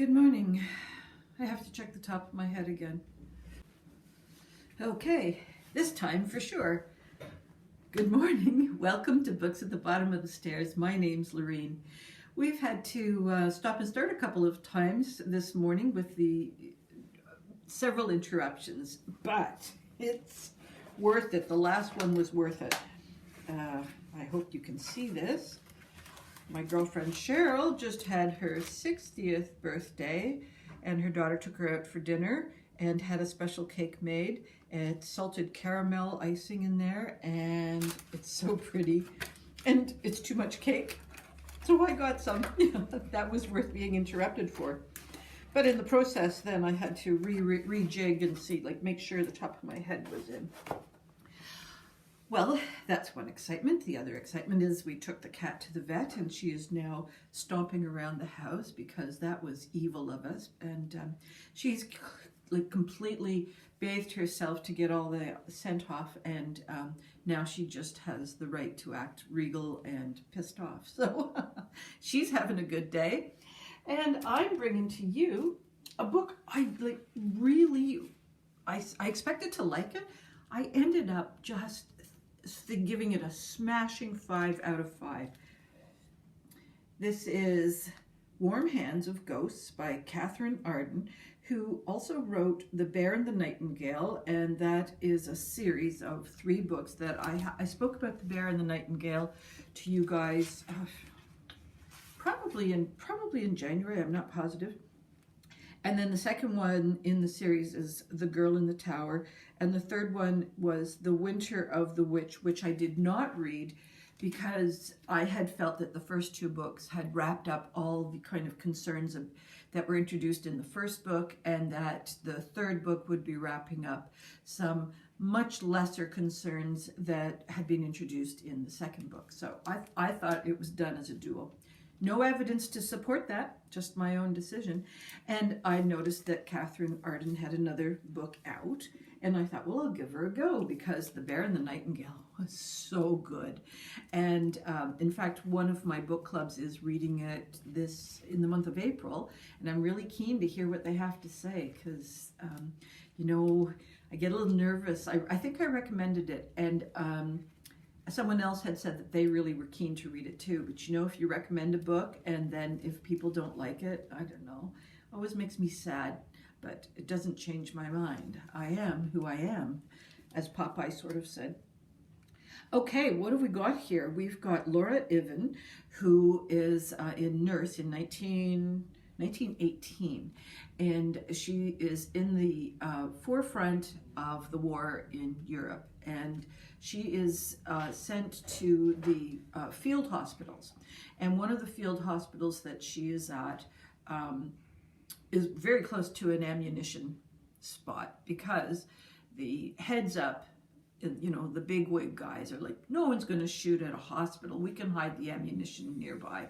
Good morning. I have to check the top of my head again. Okay, this time for sure. Good morning. Welcome to Books at the Bottom of the Stairs. My name's Lorene. We've had to stop and start a couple of times this morning with the several interruptions, but it's worth it. The last one was worth it. I hope you can see this. My girlfriend Cheryl just had her 60th birthday, and her daughter took her out for dinner and had a special cake made. It's salted caramel icing in there, and it's so pretty. And it's too much cake, so I got some. That was worth being interrupted for. But in the process, then I had to rejig and see, make sure the top of my head was in. Well, that's one excitement. The other excitement is we took the cat to the vet, and she is now stomping around the house because that was evil of us. And she's completely bathed herself to get all the scent off, and now she just has the right to act regal and pissed off. So she's having a good day. And I'm bringing to you a book I expected to like it. I ended up just giving it a smashing 5 out of 5. This is Warm Hands of Ghosts by Katherine Arden, who also wrote The Bear and the Nightingale, and that is a series of 3 books that I spoke about The Bear and the Nightingale to you guys probably in January, I'm not positive. And then the second one in the series is The Girl in the Tower. And the third one was The Winter of the Witch, which I did not read because I had felt that the first 2 books had wrapped up all the kind of concerns that were introduced in the first book, and that the third book would be wrapping up some much lesser concerns that had been introduced in the second book. So I thought it was done as a duo. No evidence to support that, just my own decision. And I noticed that Katherine Arden had another book out, and I thought, well, I'll give her a go because The Bear and the Nightingale was so good. And in fact, one of my book clubs is reading it in the month of April, and I'm really keen to hear what they have to say because, I get a little nervous. I think I recommended it, and someone else had said that they really were keen to read it too. But if you recommend a book and then if people don't like it, I don't know, always makes me sad, but it doesn't change my mind. I am who I am, as Popeye sort of said. Okay, what have we got here? We've got Laura Ivan, who is in Nurse in 1918, and she is in the forefront of the war in Europe, and she is sent to the field hospitals, and one of the field hospitals that she is at is very close to an ammunition spot because the heads up, the big wig guys are like, no one's going to shoot at a hospital, we can hide the ammunition nearby.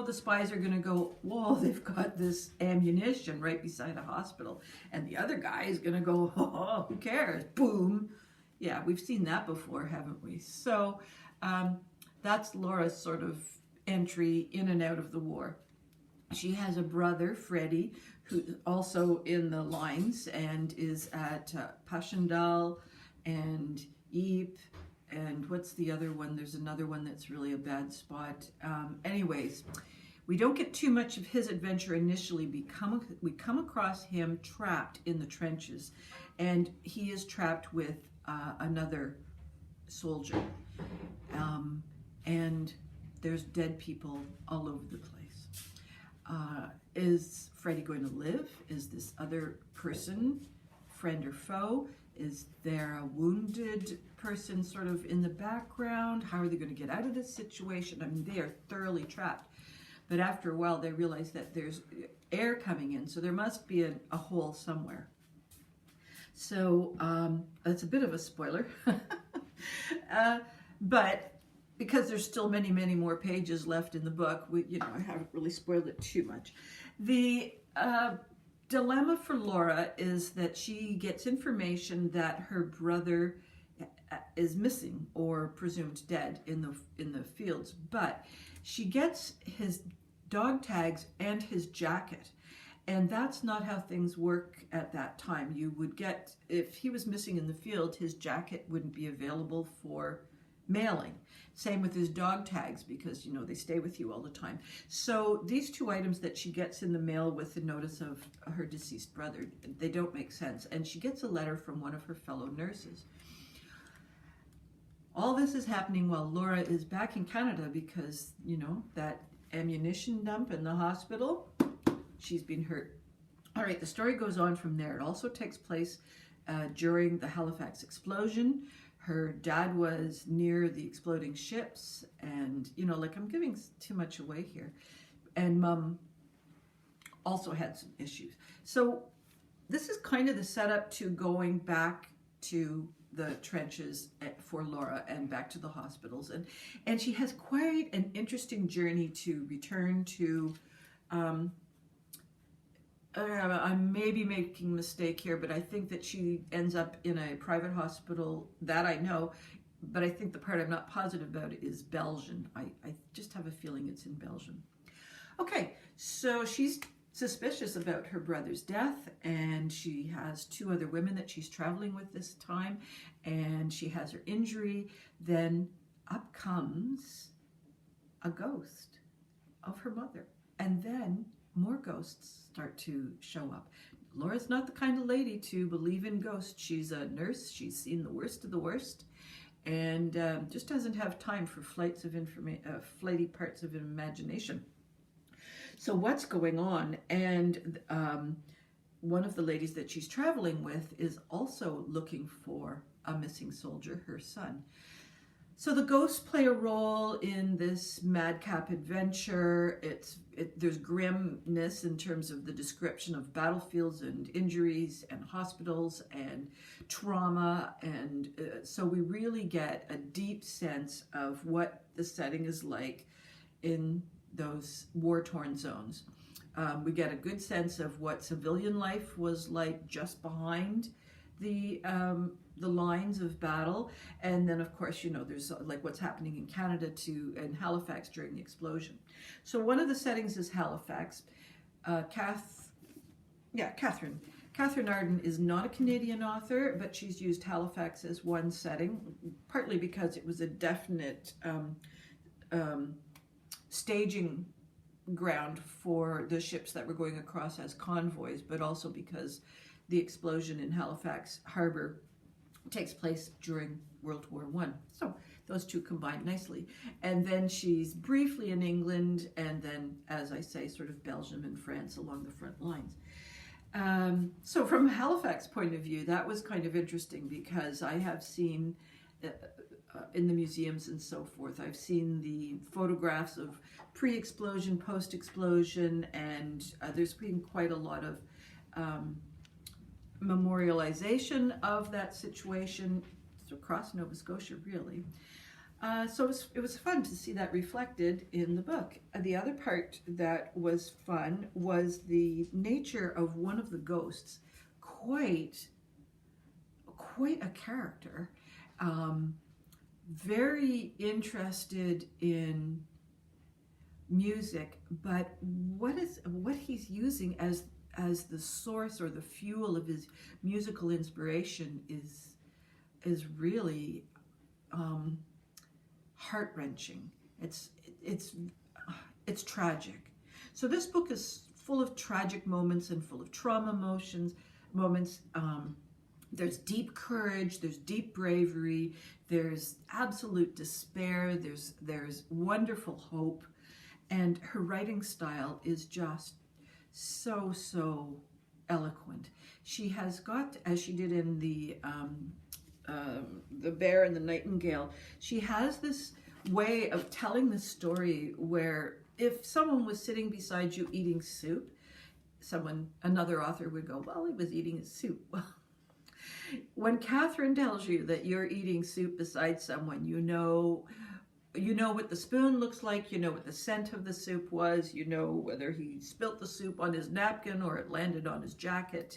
The spies are going to go, whoa, they've got this ammunition right beside a hospital. And the other guy is going to go, oh, who cares? Boom. Yeah, we've seen that before, haven't we? So that's Laura's sort of entry in and out of the war. She has a brother, Freddie, who's also in the lines and is at Passchendaele and Ypres. And what's the other one? There's another one that's really a bad spot. Anyways, we don't get too much of his adventure initially. We come across him trapped in the trenches, and he is trapped with another soldier. And there's dead people all over the place. Is Freddie going to live? Is this other person friend or foe? Is there a wounded person sort of in the background? How are they going to get out of this situation? I mean, they are thoroughly trapped. But after a while, they realize that there's air coming in, so there must be a hole somewhere. So that's a bit of a spoiler. But because there's still many, many more pages left in the book, I haven't really spoiled it too much. The dilemma for Laura is that she gets information that her brother is missing or presumed dead in the fields, but she gets his dog tags and his jacket. And that's not how things work at that time. You would get, if he was missing in the field, his jacket wouldn't be available for mailing. Same with his dog tags, because, you know, they stay with you all the time. So these two items that she gets in the mail with the notice of her deceased brother, they don't make sense. And she gets a letter from one of her fellow nurses. All this is happening while Laura is back in Canada because, you know, that ammunition dump in the hospital, she's been hurt. All right, the story goes on from there. It also takes place during the Halifax explosion. Her dad was near the exploding ships, and, you know, like, I'm giving too much away here. And Mum also had some issues. So this is kind of the setup to going back to the trenches for Laura and back to the hospitals. And she has quite an interesting journey to return to, I may be making a mistake here, but I think that she ends up in a private hospital, that I know, but I think the part I'm not positive about is Belgium. I just have a feeling it's in Belgium. Okay, so she's suspicious about her brother's death, and she has two other women that she's traveling with this time, and she has her injury. Then up comes a ghost of her mother, and then more ghosts start to show up. Laura's not the kind of lady to believe in ghosts. She's a nurse. She's seen the worst of the worst, and just doesn't have time for flighty parts of imagination. So what's going on? And one of the ladies that she's traveling with is also looking for a missing soldier, her son. So the ghosts play a role in this madcap adventure. There's grimness in terms of the description of battlefields and injuries and hospitals and trauma. And so we really get a deep sense of what the setting is like in those war-torn zones. We get a good sense of what civilian life was like just behind the lines of battle, and then of course, you know, there's like what's happening in Canada in Halifax during the explosion. So one of the settings is Halifax. Katherine Arden is not a Canadian author, but she's used Halifax as one setting, partly because it was a definite staging ground for the ships that were going across as convoys, but also because the explosion in Halifax Harbor takes place during World War I. So those two combine nicely. And then she's briefly in England, and then, as I say, sort of Belgium and France along the front lines. So from a Halifax point of view, that was kind of interesting, because I have seen in the museums and so forth, I've seen the photographs of pre-explosion, post-explosion, and there's been quite a lot of memorialization of that situation across Nova Scotia, really. So it was fun to see that reflected in the book. The other part that was fun was the nature of one of the ghosts. Quite a character. Very interested in music, but what he's using as the source or the fuel of his musical inspiration is really heart-wrenching. It's tragic. So this book is full of tragic moments and full of trauma moments. There's deep courage, there's deep bravery, there's absolute despair, there's wonderful hope, and her writing style is just so eloquent. She has got, as she did in the Bear and the Nightingale, she has this way of telling the story where if someone was sitting beside you eating soup, another author would go, well, he was eating his soup. Well, when Katherine tells you that you're eating soup beside someone, you know what the spoon looks like, you know what the scent of the soup was, you know whether he spilt the soup on his napkin or it landed on his jacket.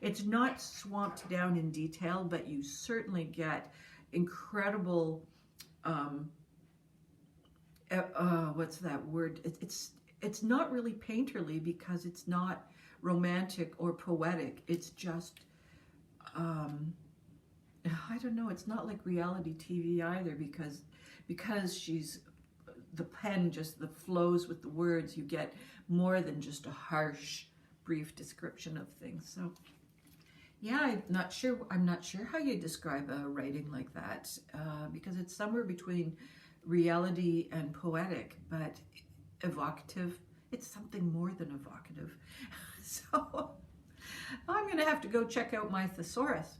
It's not swamped down in detail, but you certainly get incredible, what's that word? it's not really painterly because it's not romantic or poetic. It's just, I don't know, it's not like reality TV either, because she's, the pen just the flows with the words. You get more than just a harsh, brief description of things. So yeah, I'm not sure how you describe a writing like that, because it's somewhere between reality and poetic, but evocative. It's something more than evocative. So I'm going to have to go check out my thesaurus.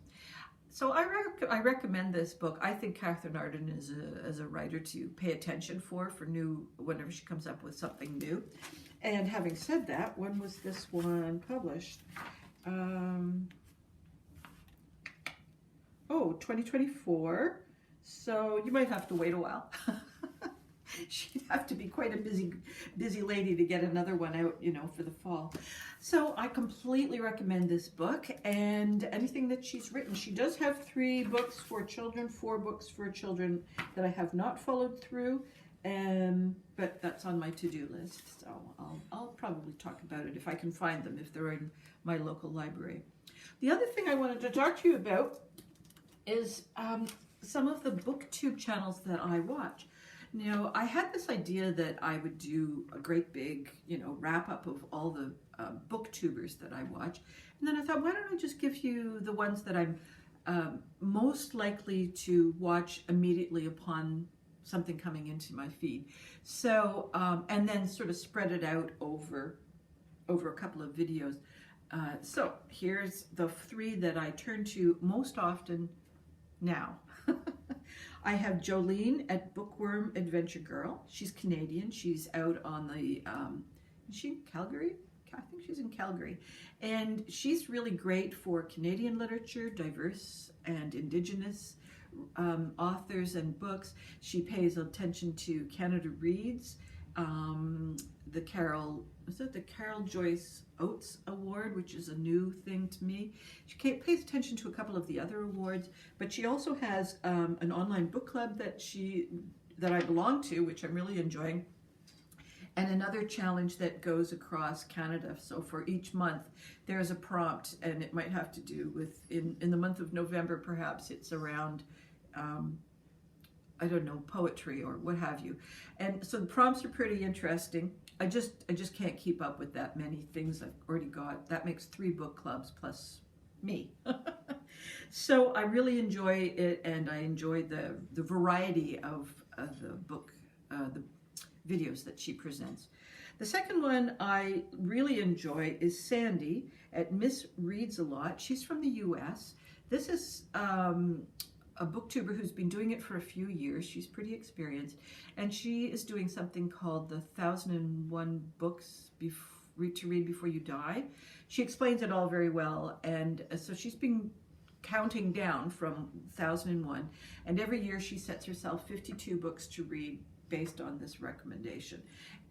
So I recommend this book. I think Katherine Arden is a writer to pay attention for new, whenever she comes up with something new. And having said that, when was this one published? 2024. So you might have to wait a while. She'd have to be quite a busy lady to get another one out, for the fall. So I completely recommend this book and anything that she's written. She does have 3 books for children, 4 books for children that I have not followed through, but that's on my to-do list. So I'll probably talk about it if I can find them, if they're in my local library. The other thing I wanted to talk to you about is some of the BookTube channels that I watch. I had this idea that I would do a great big, wrap up of all the BookTubers that I watch. And then I thought, why don't I just give you the ones that I'm most likely to watch immediately upon something coming into my feed. So, and then sort of spread it out over a couple of videos. So here's the 3 that I turn to most often now. I have Jolene at Bookworm Adventure Girl. She's Canadian. She's out on the, is she in Calgary? I think she's in Calgary. And she's really great for Canadian literature, diverse and Indigenous authors and books. She pays attention to Canada Reads, the Carol Joyce Oates Award, which is a new thing to me. She pays attention to a couple of the other awards, but she also has an online book club that I belong to, which I'm really enjoying, and another challenge that goes across Canada. So for each month, there's a prompt, and it might have to do with, in the month of November, perhaps it's around I don't know, poetry or what have you. And so the prompts are pretty interesting. I just can't keep up with that many things I've already got. That makes 3 book clubs plus me. So I really enjoy it, and I enjoy the variety of the book, the videos that she presents. The second one I really enjoy is Sandy at MsReads a lot. She's from the US. This is a booktuber who's been doing it for a few years. She's pretty experienced, and she is doing something called the 1001 Books to Read Before You Die. She explains it all very well, and so she's been counting down from 1001, and every year she sets herself 52 books to read based on this recommendation.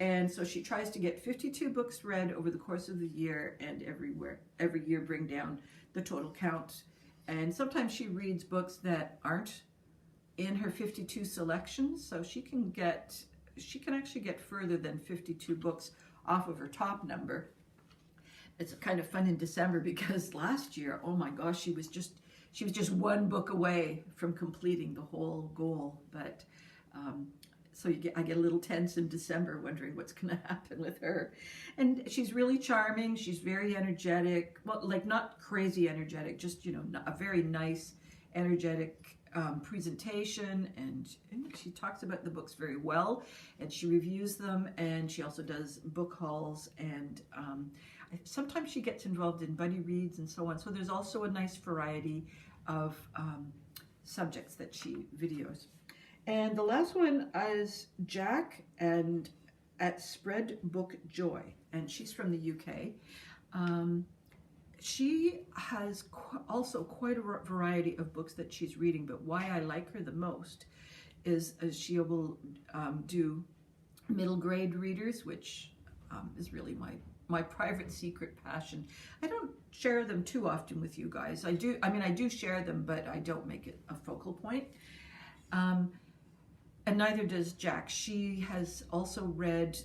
And so she tries to get 52 books read over the course of the year, and every year bring down the total count. And sometimes she reads books that aren't in her 52 selections, so she can actually get further than 52 books off of her top number. It's kind of fun in December because last year, oh my gosh, she was just 1 book away from completing the whole goal. But so I get a little tense in December, wondering what's going to happen with her. And she's really charming. She's very energetic. Well, like not crazy energetic, just a very nice, energetic presentation. And she talks about the books very well, and she reviews them. And she also does book hauls. And sometimes she gets involved in buddy reads and so on. So there's also a nice variety of subjects that she videos. And the last one is Jack and at Spread Book Joy, and she's from the UK. She has also quite a variety of books that she's reading, but why I like her the most is she will do middle grade readers, which is really my private secret passion. I don't share them too often with you guys. I do share them, but I don't make it a focal point. And neither does Jack. She has also read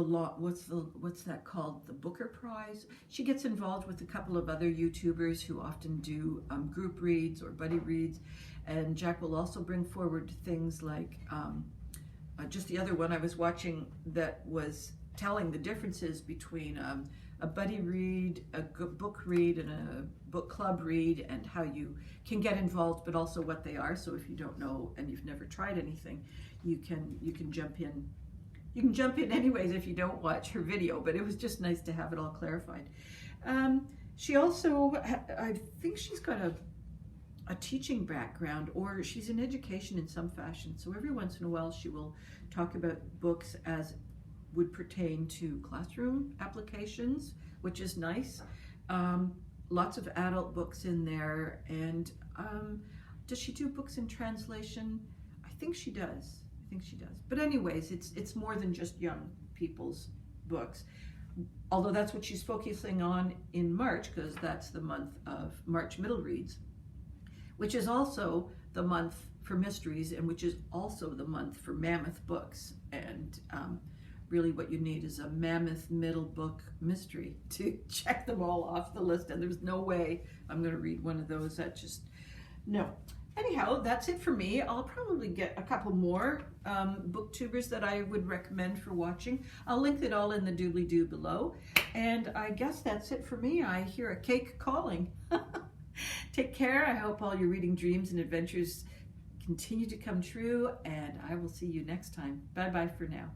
what's that called? The Booker Prize. She gets involved with a couple of other YouTubers who often do group reads or buddy reads. And Jack will also bring forward things like just the other one I was watching that was telling the differences between a buddy read, a book read, and a book club read, and how you can get involved, but also what they are. So if you don't know and you've never tried anything, you can jump in. You can jump in anyways if you don't watch her video, but it was just nice to have it all clarified. She also, I think she's got a teaching background, or she's in education in some fashion. So every once in a while she will talk about books as would pertain to classroom applications, which is nice. Lots of adult books in there. And does she do books in translation? I think she does. But anyways, it's more than just young people's books. Although that's what she's focusing on in March, because that's the month of March Middle Reads, which is also the month for mysteries, and which is also the month for mammoth books. And really what you need is a mammoth middle book mystery to check them all off the list. And there's no way I'm going to read one of those. That just, no. Anyhow, that's it for me. I'll probably get a couple more booktubers that I would recommend for watching. I'll link it all in the doobly-doo below. And I guess that's it for me. I hear a cake calling. Take care. I hope all your reading dreams and adventures continue to come true. And I will see you next time. Bye-bye for now.